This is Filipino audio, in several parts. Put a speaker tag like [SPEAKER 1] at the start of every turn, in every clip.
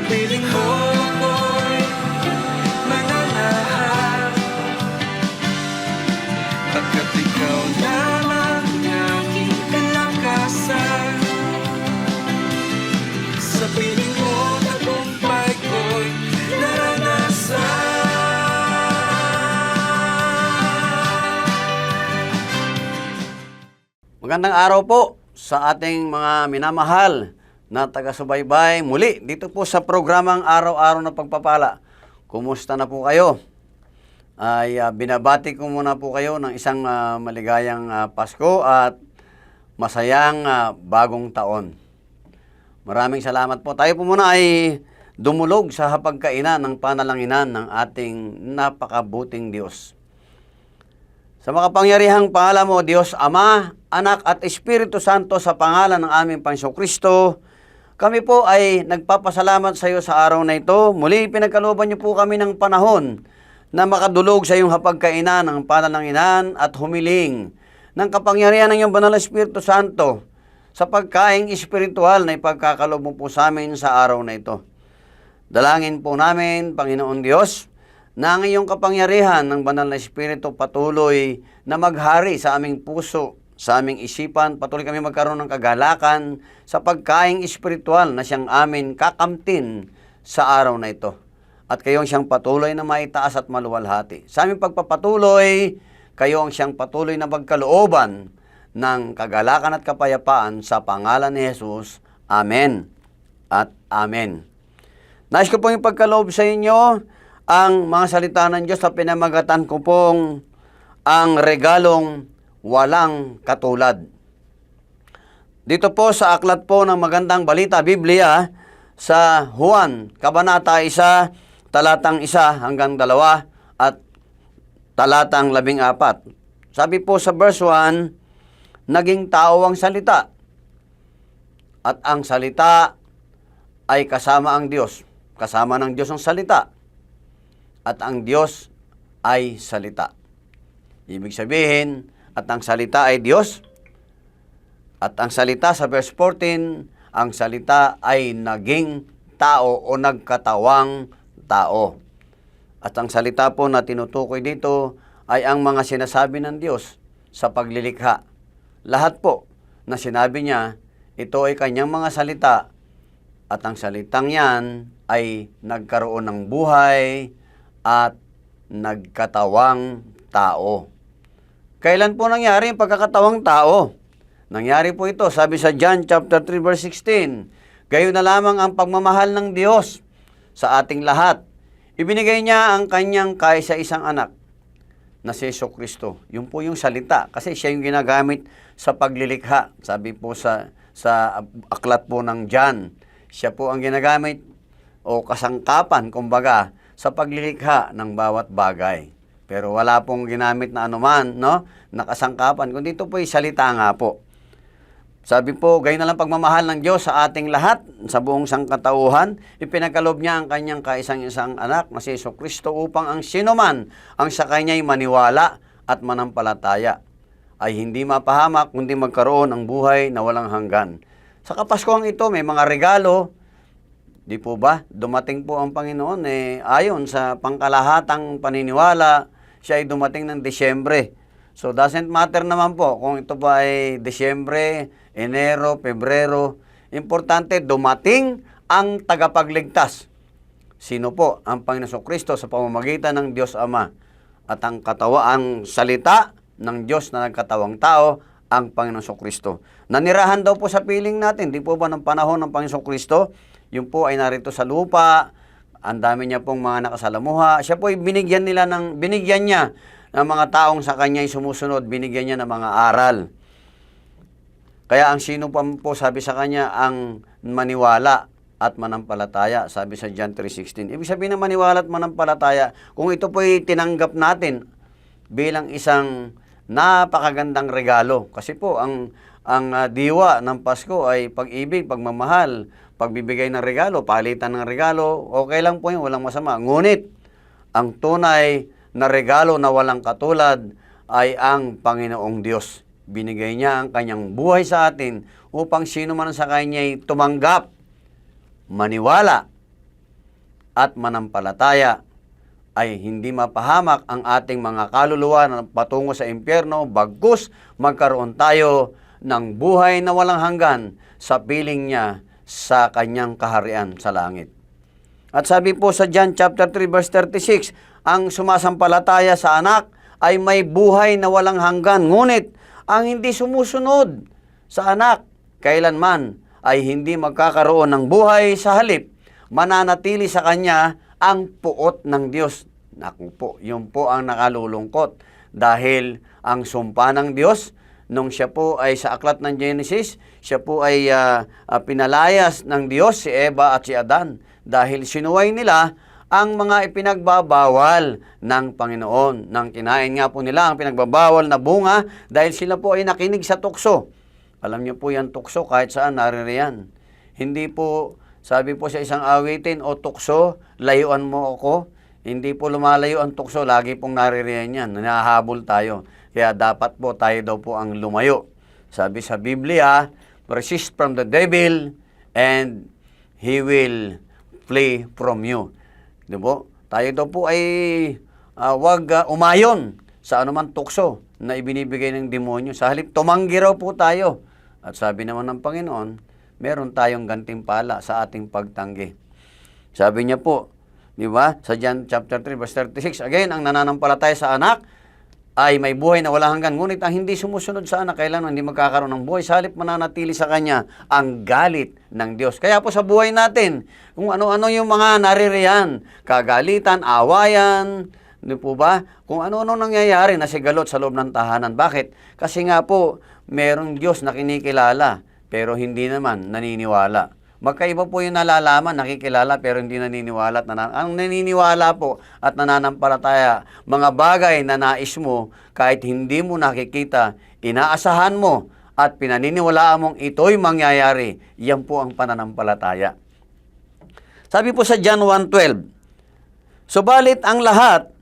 [SPEAKER 1] piling mo ako'y mananahan, pagkat ikaw lamang ang aking kalakasan. Sa piling mo tagumpay ko'y naranasan.
[SPEAKER 2] Magandang araw po sa ating mga minamahal na taga-subaybay muli dito po sa programang Araw-Araw na Pagpapala. Kumusta na po kayo? Binabati ko muna po kayo ng isang maligayang Pasko at masayang bagong taon. Maraming salamat po. Tayo po muna ay dumulog sa hapagkainan ng panalanginan ng ating napakabuting Diyos. Sa makapangyarihang pangalan mo, Diyos Ama, Anak at Espiritu Santo, sa pangalan ng aming Panginoong Kristo, kami po ay nagpapasalamat sa iyo sa araw na ito. Muli, pinagkalooban niyo po kami ng panahon na makadulog sa iyong hapagkainan ng panalanginan at humiling ng kapangyarihan ng iyong banal na Espiritu Santo sa pagkaing espiritual na ipagkakaloob mo po sa amin sa araw na ito. Dalangin po namin, Panginoon Diyos, na ang iyong kapangyarihan ng banal na Espiritu patuloy na maghari sa aming puso, sa aming isipan, patuloy kami magkaroon ng kagalakan sa pagkaing espiritual na siyang amin kakamtin sa araw na ito. At kayo ang siyang patuloy na maitaas at maluwalhati. Sa aming pagpapatuloy, kayo ang siyang patuloy na magkalooban ng kagalakan at kapayapaan sa pangalan ni Jesus. Amen at Amen. Nais ko pong ipagkaloob sa inyo ang mga salita ng Diyos na pinamagatan ko pong ang regalong walang katulad. Dito po sa aklat po ng Magandang Balita, Biblia, sa Juan, Kabanata 1, talatang 1 hanggang 2 at talatang 14. Sabi po sa verse 1, naging tao ang salita, at ang salita ay kasama ang Diyos. Kasama ng Diyos ang salita, at ang Diyos ay salita. Ibig sabihin, at ang salita ay Diyos, at ang salita sa verse 14, ang salita ay naging tao o nagkatawang tao. At ang salita po na tinutukoy dito ay ang mga sinasabi ng Diyos sa paglilikha. Lahat po na sinabi niya, ito ay kanyang mga salita, at ang salitang yan ay nagkaroon ng buhay at nagkatawang tao. Kailan po nangyari yung pagkakatawang tao? Nangyari po ito, sabi sa John chapter 3 verse 16, gayon na lamang ang pagmamahal ng Diyos sa ating lahat. Ibinigay niya ang kanyang kaisa-isang anak na si Jesucristo. Yun po yung salita, kasi siya yung ginagamit sa paglilikha. Sabi po sa aklat po ng John, siya po ang ginagamit o kasangkapan, kumbaga, sa paglilikha ng bawat bagay. Pero wala pong ginamit na anuman, no? Nakasangkapan. Kundi ito po ay salita nga po. Sabi po, gayon na lang pagmamahal ng Diyos sa ating lahat, sa buong sangkatauhan, ipinagkaloob niya ang kanyang kaisang-isang anak na si Jesucristo upang ang sinuman ang sa kanya'y maniwala at manampalataya ay hindi mapahamak, kundi magkaroon ng buhay na walang hanggan. Sa Kapaskuhan ito, may mga regalo. Di po ba? Dumating po ang Panginoon ayon sa pangkalahatang paniniwala, siya ay dumating ng Disyembre. So doesn't matter naman po kung ito ba ay Disyembre, Enero, Pebrero. Importante, dumating ang tagapagligtas. Sino po? Ang Panginoon Kristo sa pamamagitan ng Diyos Ama. At ang salita ng Diyos na nagkatawang tao, ang Panginoon Kristo. Nanirahan daw po sa piling natin, di po ba ng panahon ng Panginoon Kristo? Yung po ay narito sa lupa, ang dami niya pong mga nakasalamuha. Siya po ay binigyan niya ng mga taong sa kanya ay sumusunod, binigyan niya ng mga aral. Kaya ang sino pa po sabi sa kanya, ang maniwala at manampalataya, sabi sa John 3:16. Ibig sabihin ng maniwala at manampalataya, kung ito po ay tinanggap natin bilang isang napakagandang regalo. Kasi po, ang diwa ng Pasko ay pag-ibig, pagmamahal, pagbibigay ng regalo, palitan ng regalo, okay lang po yun, walang masama. Ngunit, ang tunay na regalo na walang katulad ay ang Panginoong Diyos. Binigay niya ang kanyang buhay sa atin upang sino man sa kanya'y tumanggap, maniwala, at manampalataya ay hindi mapahamak ang ating mga kaluluwa na patungo sa impyerno, bagkus magkaroon tayo ng buhay na walang hanggan sa piling niya sa kanyang kaharian sa langit. At sabi po sa John chapter 3 verse 36, ang sumasampalataya sa anak ay may buhay na walang hanggan. Ngunit ang hindi sumusunod sa anak kailanman ay hindi magkakaroon ng buhay, sa halip mananatili sa kanya ang puot ng Diyos. Naku po, yun po ang nakalulungkot. Dahil ang sumpa ng Diyos, nung siya po ay sa aklat ng Genesis, siya po ay pinalayas ng Diyos si Eva at si Adan. Dahil sinuway nila ang mga ipinagbabawal ng Panginoon. Nang kinain nga po nila ang pinagbabawal na bunga, dahil sila po ay nakinig sa tukso. Alam niyo po yan, tukso, kahit saan naririyan. Hindi po, sabi po sa isang awitin, o tukso, layuan mo ako. Hindi po lumalayo ang tukso, lagi pong naririyan yan. Nahahabol tayo. Kaya dapat po tayo daw po ang lumayo. Sabi sa Biblia, resist from the devil and he will flee from you. Di po? Tayo daw po ay wag umayon sa anuman tukso na ibinibigay ng demonyo. Sa halip, tumanggi raw po tayo. At sabi naman ng Panginoon, meron tayong gantimpala sa ating pagtanggi. Sabi niya po, di ba? Sa John chapter 3 verse 36, again, ang nananampalataya sa anak ay may buhay na walang hanggan. Ngunit ang hindi sumusunod sa anak, kailanman hindi magkakaroon ng buhay. Sa halip mananatili sa kanya ang galit ng Diyos. Kaya po sa buhay natin, kung ano-ano yung mga naririyan, kagalitan, awayan, di po ba? Kung ano-ano nangyayari na sigalot sa loob ng tahanan. Bakit? Kasi nga po, merong Diyos na kinikilala, pero hindi naman naniniwala. Magkaiba po yung nalalaman, nakikilala, pero hindi naniniwala. Ang naniniwala po at nananampalataya, mga bagay na nais mo, kahit hindi mo nakikita, inaasahan mo at pinaniniwalaan mong ito'y mangyayari. Yan po ang pananampalataya. Sabi po sa John 1:12, subalit ang lahat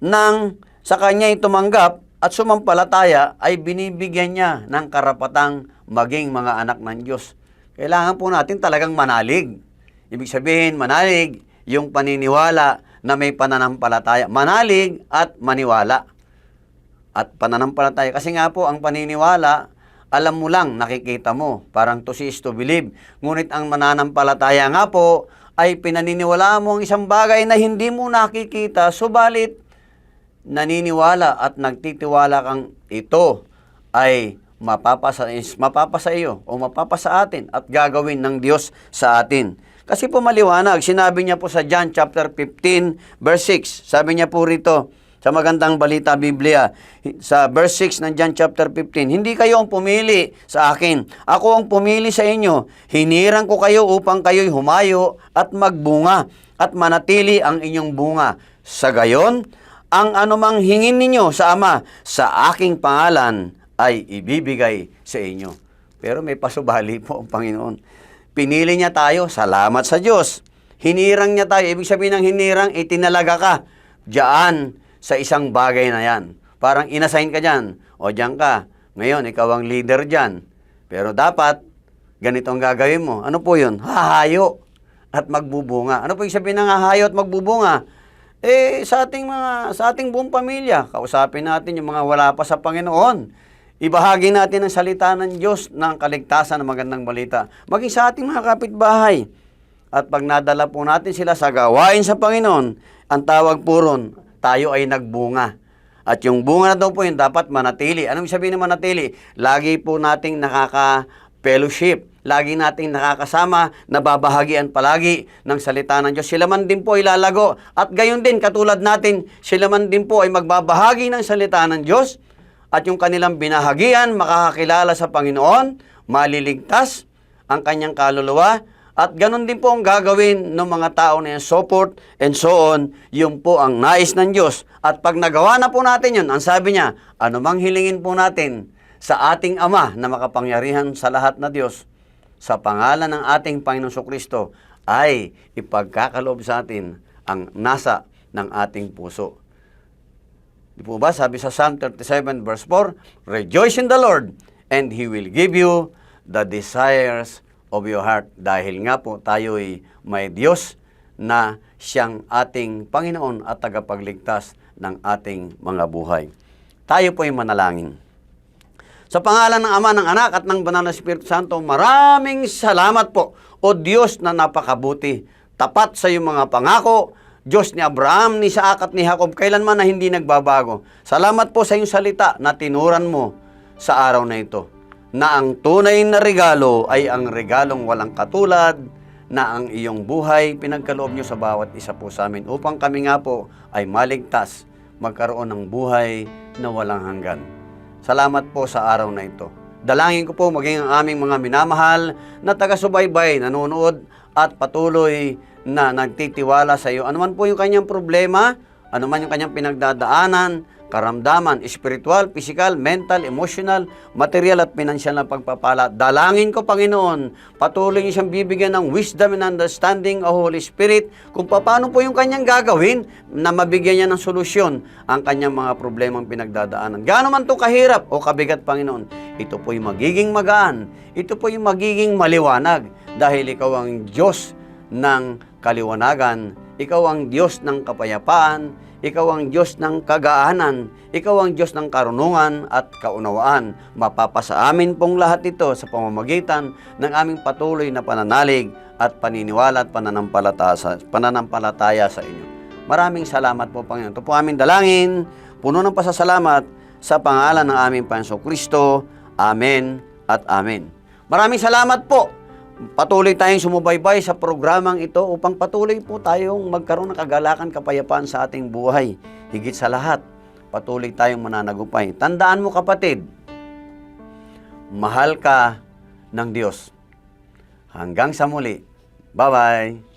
[SPEAKER 2] ng sa kanya'y tumanggap at sumampalataya ay binibigyan niya ng karapatang maging mga anak ng Diyos. Kailangan po natin talagang manalig. Ibig sabihin, manalig yung paniniwala na may pananampalataya. Manalig at maniwala. At pananampalataya. Kasi nga po, ang paniniwala, alam mo lang, nakikita mo. Parang to see is to believe. Ngunit ang mananampalataya nga po, ay pinaniniwala mo ang isang bagay na hindi mo nakikita, subalit naniniwala at nagtitiwala kang ito ay mapapasa iyo o mapapasa atin at gagawin ng Diyos sa atin. Kasi po maliwanag, sinabi niya po sa John chapter 15 verse 6, sabi niya po rito sa Magandang Balita Biblia, sa verse 6 ng John chapter 15, hindi kayo ang pumili sa akin, ako ang pumili sa inyo, hinirang ko kayo upang kayo'y humayo at magbunga at manatili ang inyong bunga. Sa gayon, ang anumang hingin ninyo sa Ama sa aking pangalan ay ibibigay sa inyo. Pero may pasubali po ang Panginoon. Pinili niya tayo, salamat sa Diyos. Hinirang niya tayo, ibig sabihin ng hinirang, itinalaga ka diyan sa isang bagay na yan. Parang inassign ka dyan, o diyan ka, ngayon ikaw ang leader dyan. Pero dapat, ganito ang gagawin mo. Ano po yun? Hahayo at magbubunga. Ano po yung sabihin ng hahayo at magbubunga? Sa ating buong pamilya, kausapin natin yung mga wala pa sa Panginoon. Ibahagi natin ang salita ng Diyos ng kaligtasan ng magandang balita. Maging sa ating mga kapitbahay. At pag nadala po natin sila sa gawain sa Panginoon, ang tawag po ron, tayo ay nagbunga. At yung bunga na daw po yun, dapat manatili. Anong sabihin ng manatili? Lagi po nating nakaka-fellowship. Lagi nating nakakasama, nababahagian palagi ng salita ng Diyos. Sila man din po ilalago. At gayon din, katulad natin, sila man din po ay magbabahagi ng salita ng Diyos. At yung kanilang binahagian, makakakilala sa Panginoon, maliligtas ang kanyang kaluluwa, at ganun din po ang gagawin ng mga tao na yan, so forth and so on, yun po ang nais ng Diyos. At pag nagawa na po natin yun, ang sabi niya, anumang hilingin po natin sa ating Ama na makapangyarihan sa lahat na Diyos, sa pangalan ng ating Panginoong Kristo, ay ipagkakaloob sa atin ang nasa ng ating puso. Di po ba? Sabi sa Psalm 37 verse 4, rejoice in the Lord, and He will give you the desires of your heart. Dahil nga po tayo'y may Diyos na siyang ating Panginoon at tagapagligtas ng ating mga buhay. Tayo po ay manalangin. Sa pangalan ng Ama, ng Anak, at ng Banal na Espiritu Santo, maraming salamat po, O Diyos na napakabuti, tapat sa iyong mga pangako, Diyos ni Abraham, ni Isaac at ni Jacob, kailanman na hindi nagbabago. Salamat po sa iyong salita na tinuran mo sa araw na ito, na ang tunay na regalo ay ang regalong walang katulad, na ang iyong buhay pinagkaloob niyo sa bawat isa po sa amin, upang kami nga po ay maligtas, magkaroon ng buhay na walang hanggan. Salamat po sa araw na ito. Dalangin ko po maging ang aming mga minamahal na taga-subaybay, nanonood at patuloy na nagtitiwala sa iyo. Ano man po yung kanyang problema, ano man yung kanyang pinagdadaanan, karamdaman, spiritual, physical, mental, emotional, material at pinansyal na pagpapala. Dalangin ko, Panginoon, patuloy niyo siyang bibigyan ng wisdom and understanding o Holy Spirit kung paano po yung kanyang gagawin na mabigyan niya ng solusyon ang kanyang mga problemang pinagdadaanan. Gaano man ito kahirap o kabigat, Panginoon, ito po yung magiging magaan, ito po yung magiging maliwanag dahil ikaw ang Diyos ng kaliwanagan, ikaw ang Diyos ng kapayapaan, ikaw ang Diyos ng kagaanan, ikaw ang Diyos ng karunungan at kaunawaan. Mapapasa amin pong lahat ito sa pamamagitan ng aming patuloy na pananalig at paniniwala at pananampalataya sa inyo. Maraming salamat po, Panginoon. Ito po aming dalangin, puno ng pasasalamat sa pangalan ng aming Panginoong Kristo. Amen at amen. Maraming salamat po. Patuloy tayong sumubaybay sa programang ito upang patuloy po tayong magkaroon ng kagalakan, kapayapaan sa ating buhay. Higit sa lahat, patuloy tayong mananagupay. Tandaan mo, kapatid, mahal ka ng Diyos. Hanggang sa muli. Bye-bye.